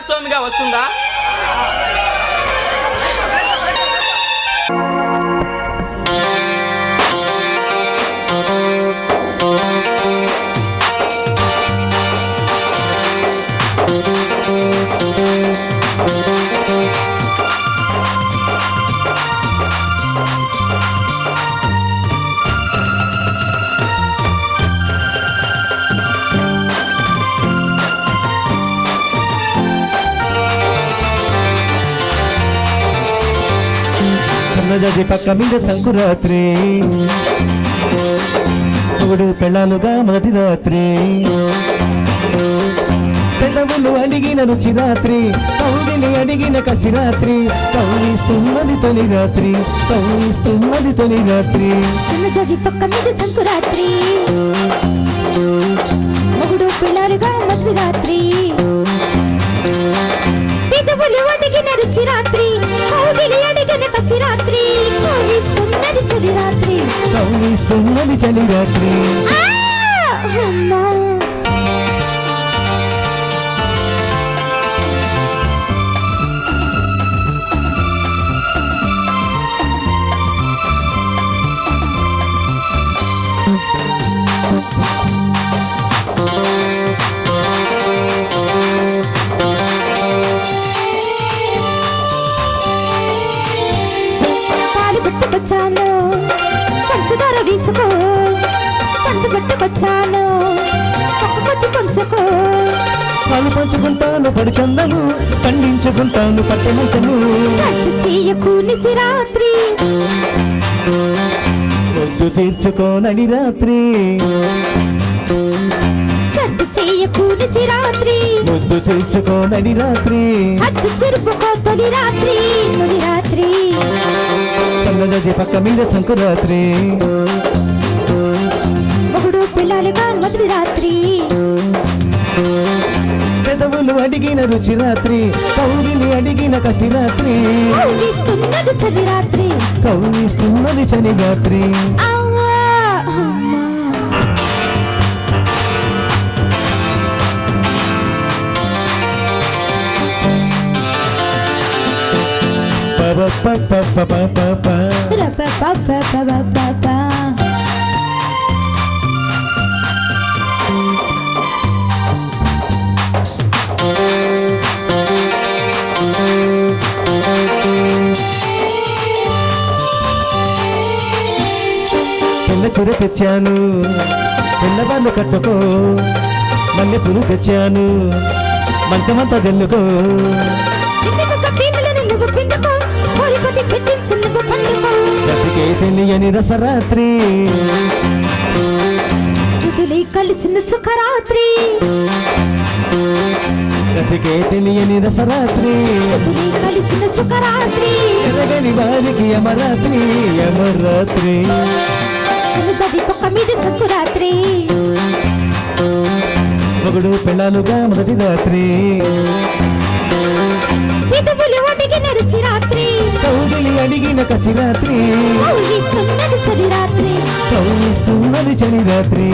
భాగస్వామిగా వస్తుందా? సన్నజాజి పక్క మీద సంకురాత్రి, మొగుడు పెళ్ళాలుగా మొదటి రాత్రి, పెదవులు అడిగిన రుచి రాత్రి, కౌగిలి అడిగిన కసి రాత్రి, కౌగిస్తున్నది తొలి రాత్రి, కౌగిస్తున్నది తొలి రాత్రి. సన్నజాజి పక్క మీద సంకురాత్రి, మొగుడు పెళ్ళాలుగా మొదటి రాత్రి, పెదవులు అడిగిన రుచి రాత్రి, కౌగిలి అడిగిన కసి రాత్రి, కౌగిస్తున్నది చలి రాత్రి, కౌగిస్తున్నది చలి రాత్రి. అమ్మా పట్టుకొచ్చాను పంచదార వీసుకో, పండు పట్టుకొచ్చాను పక్కకొచ్చి పంచుకో. పాలు పంచుకుంటాను పడి చందము, పండించుకుంటాను పట్టె మంచము. సట్టు చేయకు నిశిరాత్రి, పొద్దు తీర్చుకోనని రాత్రి, సట్టు చేయకు నిశిరాత్రి, పొద్దు తీర్చుకోనని రాత్రి, హద్దు చెరుపుకో తొలి రాత్రి, తొలి రాత్రి. సన్నజాజి పక్క మీద సంకురాత్రి, మొగుడు పిల్లలుగా మొదటి రాత్రి, పెదవులు అడిగిన రుచి రాత్రి, కౌగిలి అడిగిన కసి రాత్రి, కౌగిస్తున్నది చలి రాత్రి, కౌగిస్తున్నది చలి రాత్రి. పిల్ల చీర తెచ్చాను, పిల్లవాళ్ళు కట్టుకో, మల్లె పూలు తెచ్చాను, మంచమంతా జల్లుకో. బ్రతికే తెలియని రసరాత్రి, శృతులే కలిసిన సుఖరాత్రి, బ్రతికే తెలియని రసరాత్రి, శృతులే కలిసిన సుఖరాత్రి, ఎరగని వారికి యమరాత్రి, యమరాత్రి. సన్నజాజి పక్క మీద సంకురాత్రి, మొగుడు పెళ్ళాలుగా మొదటి రాత్రి, పెదవులు అడిగిన రుచి రాత్రి, కౌగిలి అడిగిన కసి రాత్రి, కౌగిస్తున్నది చలి రాత్రి, కౌగిస్తున్నది చలి రాత్రి.